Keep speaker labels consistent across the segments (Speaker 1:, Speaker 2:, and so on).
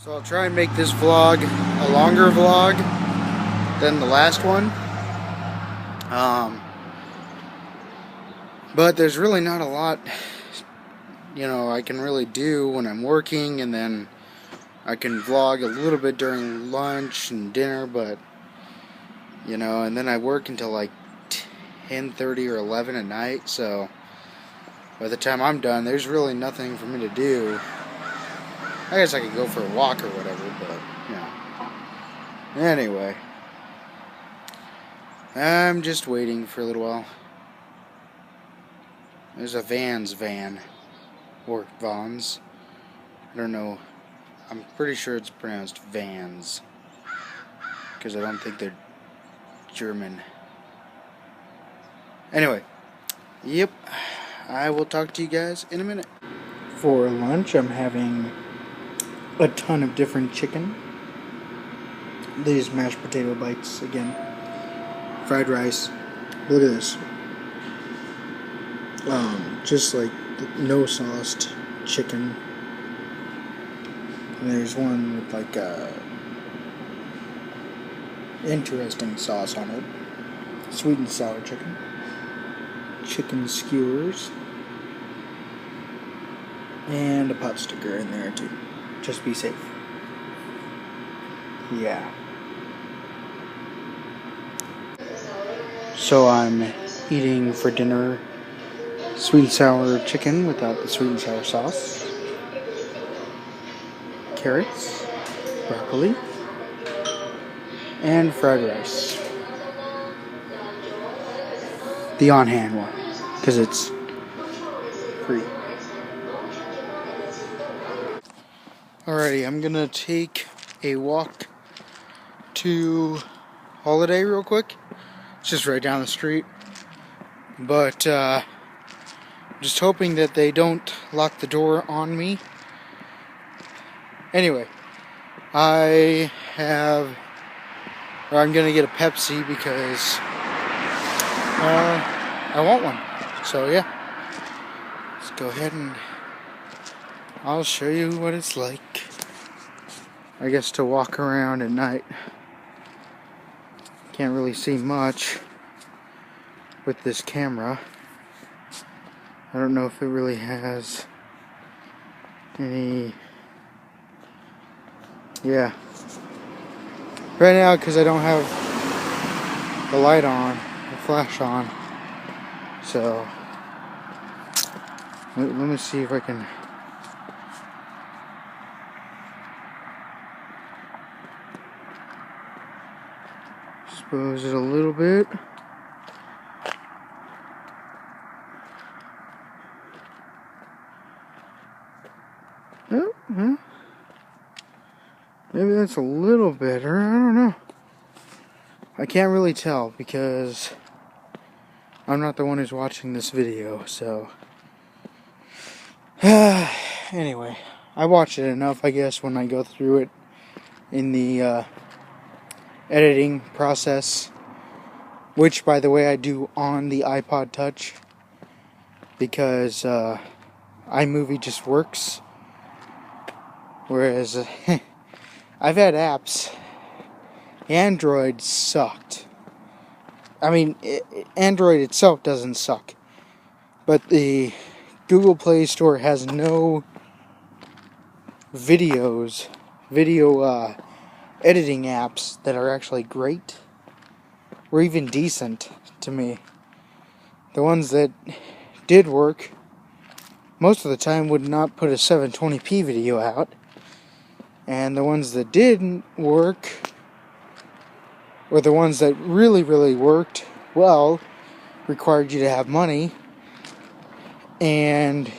Speaker 1: So I'll try and make this vlog a longer vlog than the last one. But there's really not a lot, I can really do when I'm working, and then I can vlog a little bit during lunch and dinner, but, and then I work until like 10:30 or 11 at night, so by the time I'm done, there's really nothing for me to do. I guess I could go for a walk or whatever, but, Anyway, I'm just waiting for a little while. There's a Vans van, or Vons. I don't know. I'm pretty sure it's pronounced Vans, because I don't think they're German. Anyway, yep, I will talk to you guys in a minute. For lunch, I'm having a ton of different chicken. These mashed potato bites again. Fried rice. Look at this. Just like no sauced chicken. And there's one with like a interesting sauce on it. Sweet and sour chicken. Chicken skewers. And a pot sticker in there too. Just be safe. Yeah. So I'm eating for dinner sweet and sour chicken without the sweet and sour sauce. Carrots, broccoli, and fried rice. The on-hand one, because it's free. Alrighty, I'm gonna take a walk to Holiday real quick. It's just right down the street. But, just hoping that they don't lock the door on me. Anyway, I'm gonna get a Pepsi because I want one. So yeah, let's go ahead and I'll show you what it's like, I guess, to walk around at night. Can't really see much with this camera. I don't know if it really has any. Yeah. Right now, because I don't have the light on, the flash on. So, let me see if I can. Expose it a little bit. Oh, maybe that's a little better. I don't know. I can't really tell because I'm not the one who's watching this video, so. Anyway, I watched it enough, I guess, when I go through it in the editing process, which, by the way, I do on the iPod Touch because iMovie just works. Whereas I've had apps. Android sucked. I mean, Android itself doesn't suck, but the Google Play Store has no video editing apps that are actually great or even decent to me. The ones that did work most of the time would not put a 720p video out, and the ones that didn't work, or the ones that really, really worked well, required you to have money, and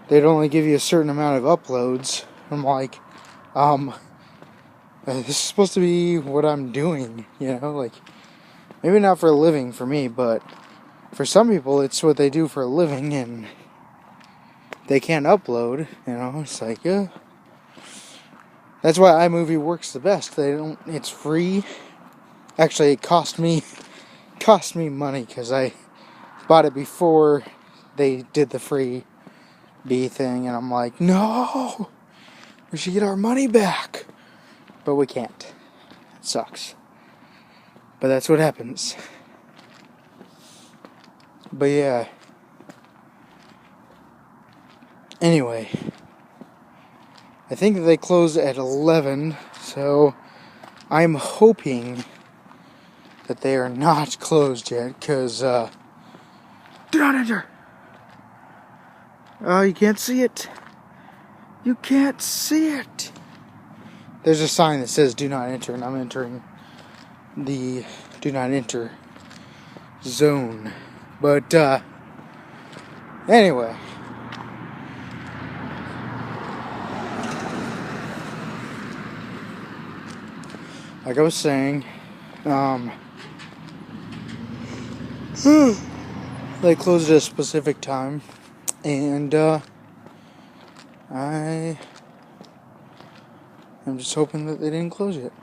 Speaker 1: they'd only give you a certain amount of uploads. I'm like, this is supposed to be what I'm doing, like, maybe not for a living for me, but for some people it's what they do for a living, and they can't upload, it's like, yeah. That's why iMovie works the best. It's free. Actually, it cost me money because I bought it before they did the free B thing, and I'm like, no, We should get our money back. But we can't. It sucks. But that's what happens. But yeah. Anyway. I think that they close at 11. So I'm hoping that they are not closed yet. Because, do not enter. Oh, you can't see it. You can't see it. There's a sign that says do not enter, and I'm entering the do not enter zone. But, anyway. Like I was saying, they closed at a specific time, and, I'm just hoping that they didn't close yet.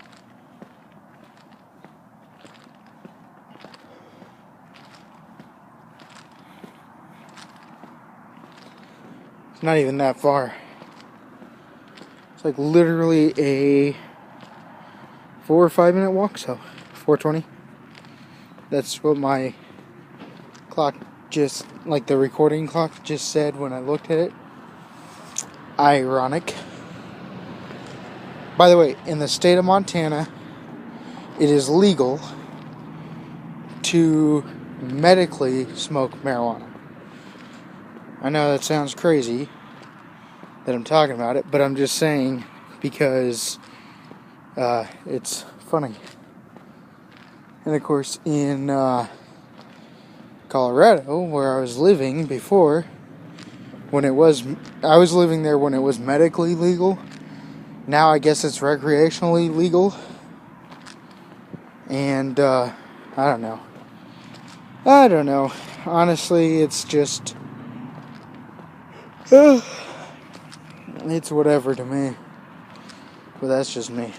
Speaker 1: It's not even that far. It's like literally a 4 or 5 minute walk, so 4:20. That's what my clock just, like the recording clock just said when I looked at it. Ironic. By the way, in the state of Montana, it is legal to medically smoke marijuana. I know that sounds crazy that I'm talking about it, but I'm just saying because it's funny. And of course, in Colorado, where I was living before, I was living there when it was medically legal. Now I guess it's recreationally legal. And I don't know. Honestly, it's just it's whatever to me. But that's just me,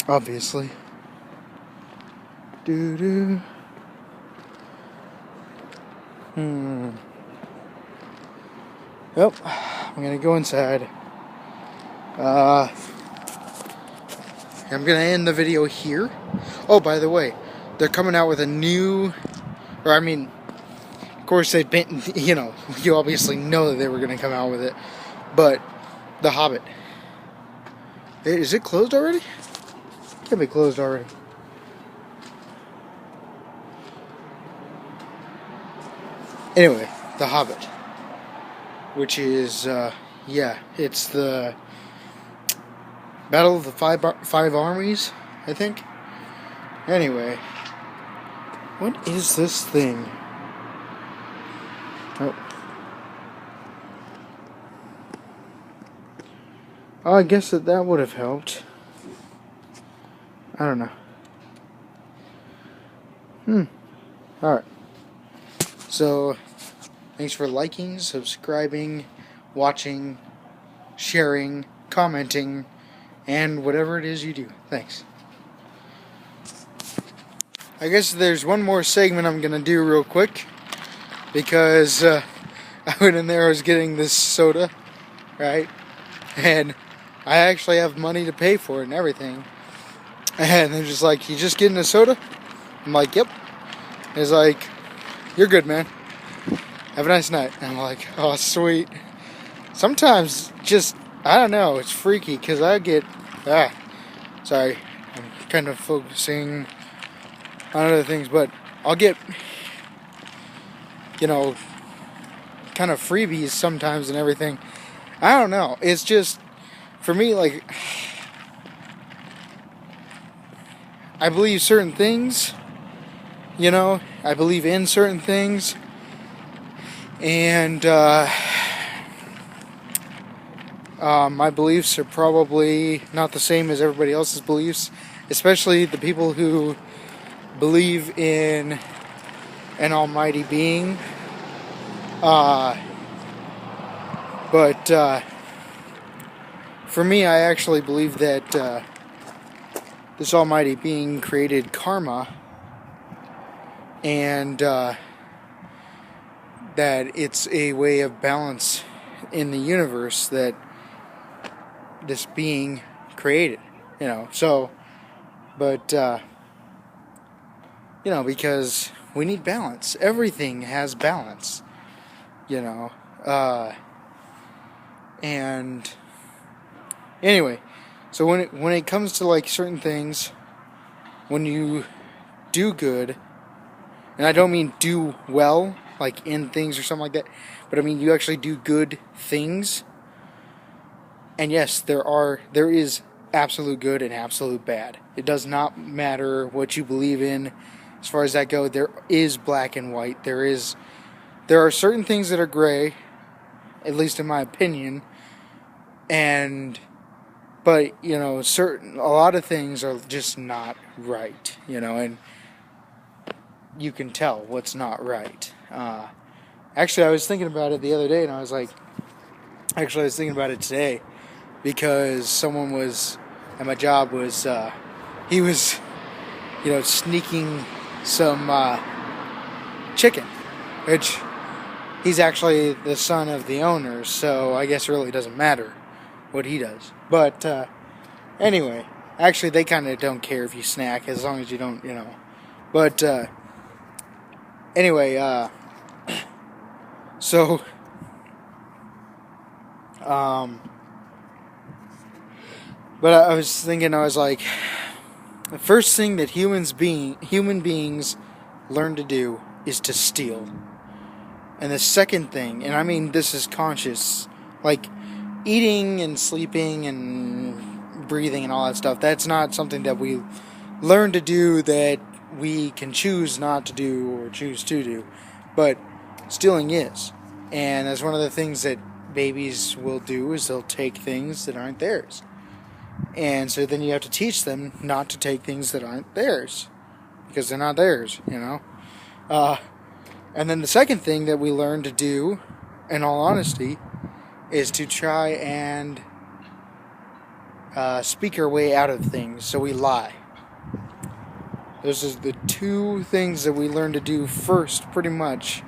Speaker 1: obviously. Yep, I'm gonna go inside. I'm gonna end the video here. Oh, by the way, they're coming out with a new, of course they've been, you obviously know that they were gonna come out with it, but The Hobbit. Is it closed already? It can't be closed already. Anyway, The Hobbit. Which is, it's the Battle of the Five Armies, I think. Anyway, what is this thing? Oh, I guess that would have helped. I don't know. Alright. So, thanks for liking, subscribing, watching, sharing, commenting, and whatever it is you do. Thanks. I guess there's one more segment I'm going to do real quick. Because I went in there, I was getting this soda, right? And I actually have money to pay for it and everything. And they're just like, you just getting a soda? I'm like, yep. It's like, you're good, man. Have a nice night. And I'm like, oh, sweet. Sometimes just, I don't know, it's freaky because I get, sorry, I'm kind of focusing on other things, but I'll get, kind of freebies sometimes and everything. I don't know. It's just, for me, like, I believe certain things, I believe in certain things, and my beliefs are probably not the same as everybody else's beliefs, especially the people who believe in an almighty being. But for me, I actually believe that this almighty being created karma, and that it's a way of balance in the universe that this being created, so, but, because we need balance. Everything has balance, and anyway, so when it comes to like certain things, when you do good, and I don't mean do well, like in things or something like that, but I mean you actually do good things. And yes, there is absolute good and absolute bad. It does not matter what you believe in as far as that goes. There is black and white. There are certain things that are gray, at least in my opinion, but a lot of things are just not right, and you can tell what's not right. Actually, I was thinking about it the other day, and I was thinking about it today, because someone was at my job he was sneaking some chicken, which he's actually the son of the owner, so I guess it really doesn't matter what he does. But anyway, actually they kind of don't care if you snack as long as you don't, But anyway, so but I was thinking, I was like, the first thing that human beings learn to do is to steal. And the second thing, and I mean this is conscious, like eating and sleeping and breathing and all that stuff, that's not something that we learn to do that we can choose not to do or choose to do. But stealing is. And that's one of the things that babies will do, is they'll take things that aren't theirs. And so then you have to teach them not to take things that aren't theirs, because they're not theirs, And then the second thing that we learn to do, in all honesty, is to try and speak our way out of things, so we lie. Those are the two things that we learn to do first, pretty much,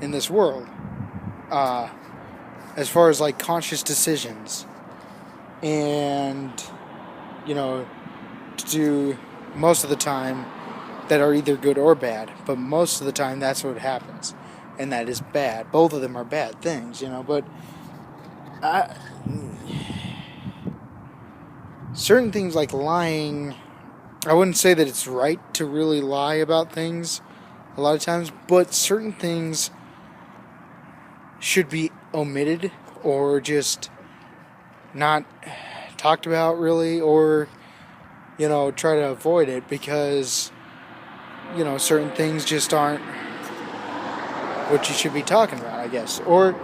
Speaker 1: in this world. As far as like conscious decisions. And, to do most of the time that are either good or bad. But most of the time that's what happens. And that is bad. Both of them are bad things, But certain things like lying, I wouldn't say that it's right to really lie about things a lot of times. But certain things should be omitted or just not talked about really, or try to avoid it, because certain things just aren't what you should be talking about, I guess, or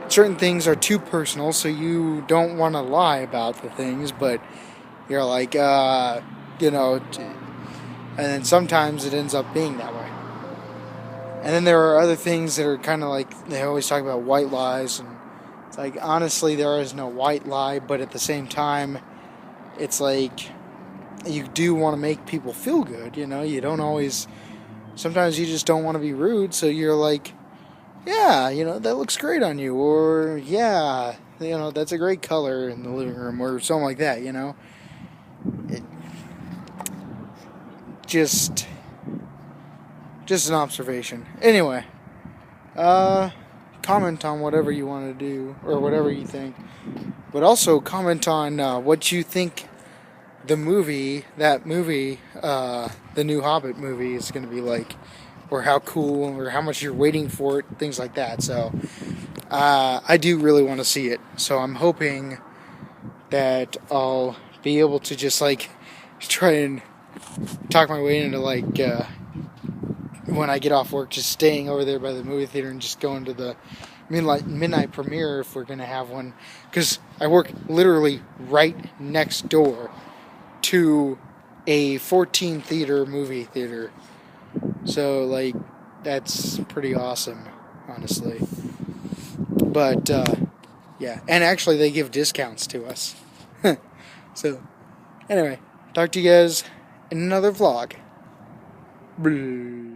Speaker 1: certain things are too personal, so you don't want to lie about the things, but you're like and then sometimes it ends up being that way. And then there are other things that are kind of like, they always talk about white lies, and it's like, honestly, there is no white lie, but at the same time, it's like, you do want to make people feel good, you don't always, sometimes you just don't want to be rude, so you're like, yeah, that looks great on you, or, yeah, that's a great color in the living room, or something like that, It, just an observation. Anyway, comment on whatever you want to do, or whatever you think. But also comment on what you think the movie, the new Hobbit movie is going to be like, or how cool, or how much you're waiting for it, things like that. So, I do really want to see it. So I'm hoping that I'll be able to just like try and talk my way into like when I get off work, just staying over there by the movie theater and just going to the midnight premiere if we're going to have one, because I work literally right next door to a 14 theater movie theater, so like that's pretty awesome, honestly. But yeah, and actually they give discounts to us. So anyway, talk to you guys in another vlog. Blah.